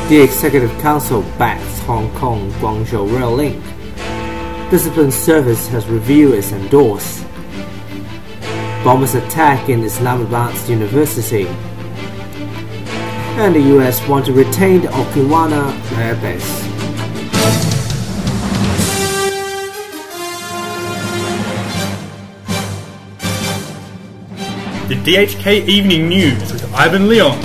The Executive Council backs Hong Kong-Guangzhou rail link. Discipline Service has reviewed its endorsed. Bombers attack in Islamabad's university. And the US want to retain the Okinawa Air Base. The DHK Evening News with Ivan Leung.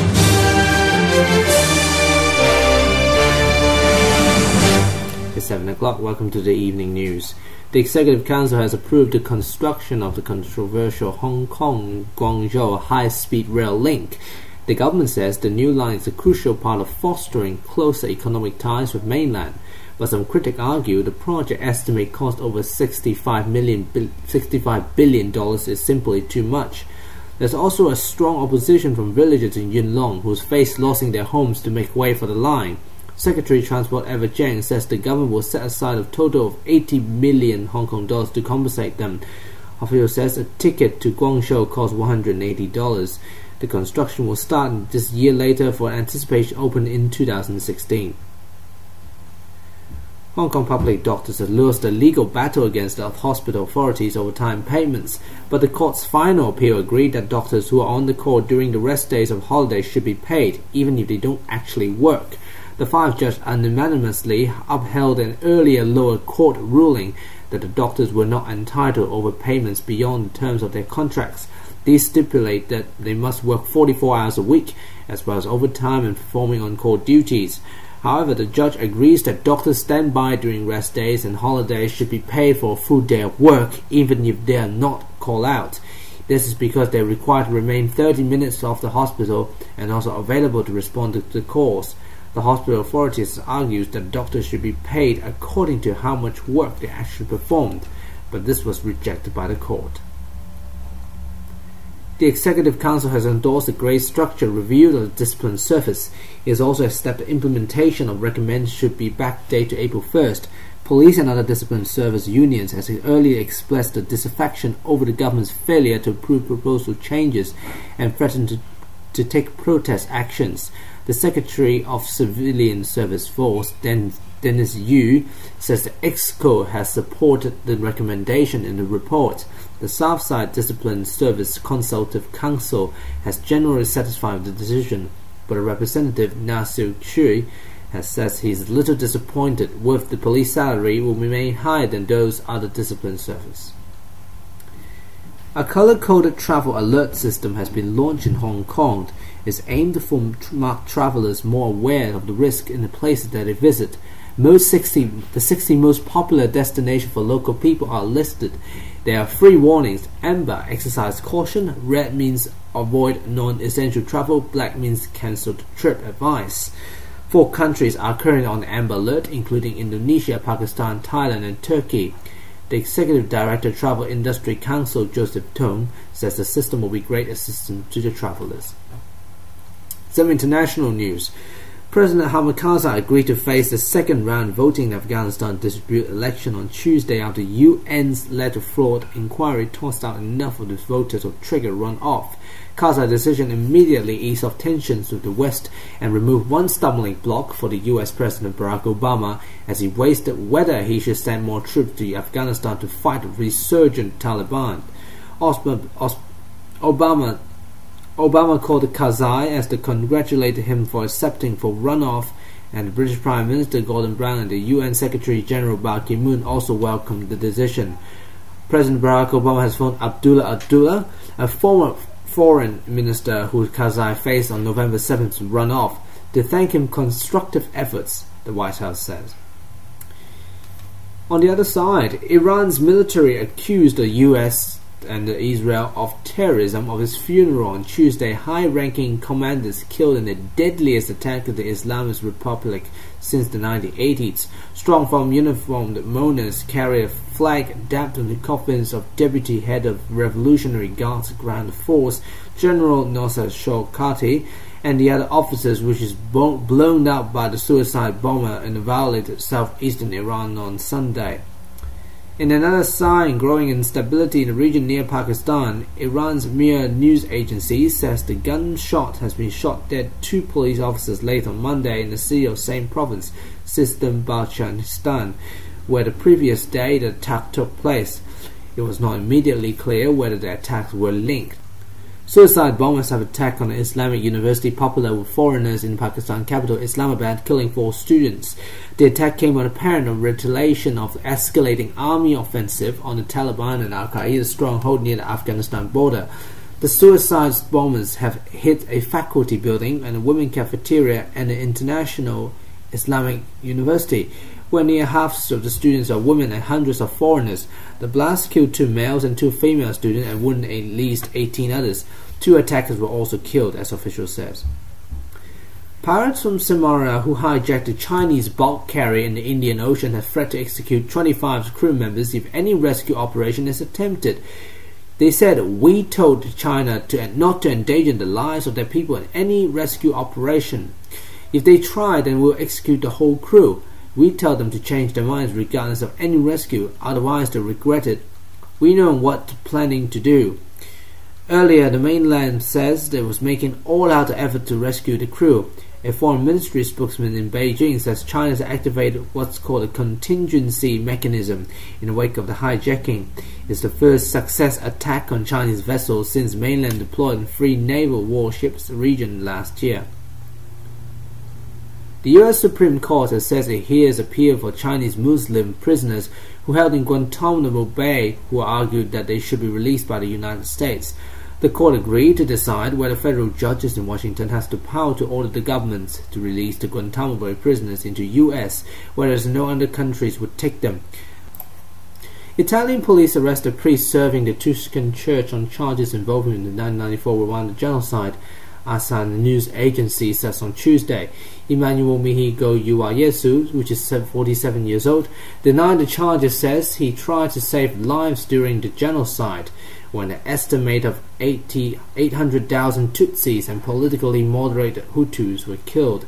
It's 7 o'clock. Welcome to the Evening News. The Executive Council has approved the construction of the controversial Hong Kong-Guangzhou high-speed rail link. The government says the new line is a crucial part of fostering closer economic ties with mainland. But some critics argue the project estimate cost over $65 billion is simply too much. There's also a strong opposition from villagers in Leung who face losing their homes to make way for the line. Secretary Transport Ever Zhang says the government will set aside a total of 80 million Hong Kong dollars to compensate them. Official says a ticket to Guangzhou costs $180. The construction will start this year later for anticipation open in 2016. Hong Kong public doctors have lost a legal battle against the hospital authorities over time payments, but the court's final appeal agreed that doctors who are on the court during the rest days of holidays should be paid, even if they don't actually work. The five judges unanimously upheld an earlier lower court ruling that the doctors were not entitled over payments beyond the terms of their contracts. These stipulate that they must work 44 hours a week, as well as overtime and performing on-call duties. However, the judge agrees that doctors stand by during rest days and holidays should be paid for a full day of work, even if they are not called out. This is because they are required to remain 30 minutes off the hospital and also available to respond to the calls. The hospital authorities argues that doctors should be paid according to how much work they actually performed, but this was rejected by the court. The Executive Council has endorsed a grade structure review of the discipline service. It has also established the implementation of recommendations should be backdated to April 1st. Police and other discipline service unions has earlier expressed their disaffection over the government's failure to approve proposed changes and threatened to take protest actions. The Secretary of Civilian Service Force, Dennis Yu, says the EXCO has supported the recommendation in the report. The Southside Discipline Service Consultative Council has generally satisfied with the decision, but a representative, Na Siu Chui, has said he is a little disappointed with the police salary will remain higher than those other discipline service. A color-coded travel alert system has been launched in Hong Kong. It's aimed to make travelers more aware of the risk in the places that they visit. The 60 most popular destinations for local people are listed. There are 3 warnings: amber, exercise caution; red means avoid non-essential travel; black means cancel the trip advice. 4 countries are currently on amber alert, including Indonesia, Pakistan, Thailand and Turkey. The Executive Director of Travel Industry Council, Joseph Tung, says the system will be great assistance to the travelers. Some international news. President Hamid Karzai agreed to face the second round voting in Afghanistan dispute election on Tuesday after UN's led to fraud inquiry tossed out enough of the voters to trigger runoff. Karzai's decision immediately eased off tensions with the West and removed one stumbling block for the US President Barack Obama as he wasted whether he should send more troops to Afghanistan to fight the resurgent Taliban. Obama called Karzai as to congratulated him for accepting for runoff, and the British Prime Minister Gordon Brown and the UN Secretary General Ban Ki-moon also welcomed the decision. President Barack Obama has phoned Abdullah, a former foreign minister who Karzai faced on November 7th to run off, to thank him for constructive efforts, the White House says. On the other side, Iran's military accused the US and Israel of terrorism of his funeral on Tuesday. High-ranking commanders killed in the deadliest attack of the Islamist Republic since the 1980s. Strong uniformed mourners carried a flag dapped on the coffins of Deputy Head of Revolutionary Guards Ground Force General Nosser Shokati and the other officers, which is blown up by the suicide bomber in the violated southeastern Iran on Sunday. In another sign growing instability in the region near Pakistan, Iran's Mir news agency says the gunshot has been shot dead 2 police officers late on Monday in the city of same province, Sistan Balochistan, where the previous day the attack took place. It was not immediately clear whether the attacks were linked. Suicide bombers have attacked on an Islamic university popular with foreigners in Pakistan capital Islamabad, killing 4 students. The attack came on apparent retaliation of the escalating army offensive on the Taliban and Al-Qaeda stronghold near the Afghanistan border. The suicide bombers have hit a faculty building and a women's cafeteria and an international Islamic university, where near half of the students are women and hundreds of foreigners. The blast killed 2 males and 2 female students and wounded at least 18 others. 2 attackers were also killed, as officials said. Pirates from Samoa who hijacked a Chinese bulk carrier in the Indian Ocean have threatened to execute 25 crew members if any rescue operation is attempted. They said, "We told China not to endanger the lives of their people in any rescue operation. If they try, then we'll execute the whole crew. We tell them to change their minds regardless of any rescue, otherwise they'll regret it. We know what planning to do." Earlier, the mainland says it was making all-out effort to rescue the crew. A foreign ministry spokesman in Beijing says China has activated what's called a contingency mechanism in the wake of the hijacking. It's the first success attack on Chinese vessels since mainland deployed 3 naval warships in the region last year. The U.S. Supreme Court has said it hears appeal for Chinese Muslim prisoners who held in Guantanamo Bay who argued that they should be released by the United States. The court agreed to decide whether federal judges in Washington has the power to order the government to release the Guantanamo Bay prisoners into U.S., whereas no other countries would take them. Italian police arrested a priest serving the Tuscan church on charges involving the 1994 Rawanda Genocide, Asan news agency says on Tuesday. Emmanuel Mihigo Uwayesu, which is 47 years old, denied the charges, says he tried to save lives during the genocide, when an estimate of 800,000 Tutsis and politically moderate Hutus were killed.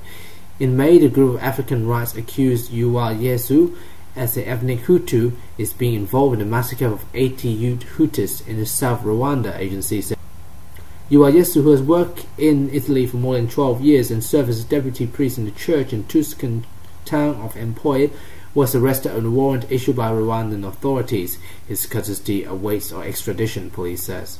In May, the group of African rights accused Uwayesu, as the ethnic Hutu, is being involved in the massacre of 80 Hutus in the South Rwanda, agency said. Uwayesu, who has worked in Italy for more than 12 years and served as a deputy priest in the church in Tuscan town of Empoy, was arrested on a warrant issued by Rwandan authorities. His custody awaits extradition, police says.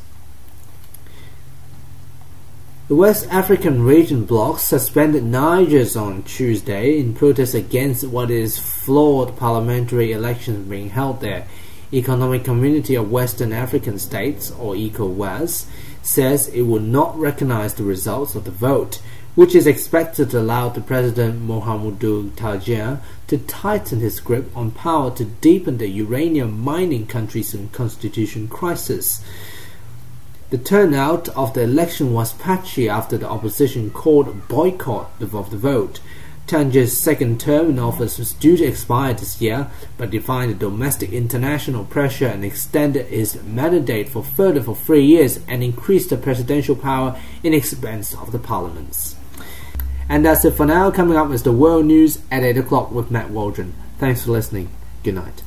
The West African region bloc suspended Niger on Tuesday in protest against what is flawed parliamentary elections being held there. Economic Community of Western African States, or ECOWAS, says it will not recognize the results of the vote, which is expected to allow the President Mohamedou Tadjia to tighten his grip on power to deepen the uranium mining country's constitution crisis. The turnout of the election was patchy after the opposition called a boycott of the vote. Tadjia's second term in office was due to expire this year, but defied the domestic international pressure and extended his mandate for 3 years and increased the presidential power in expense of the parliaments. And that's it for now. Coming up is the world news at 8 o'clock with Matt Waldron. Thanks for listening. Good night.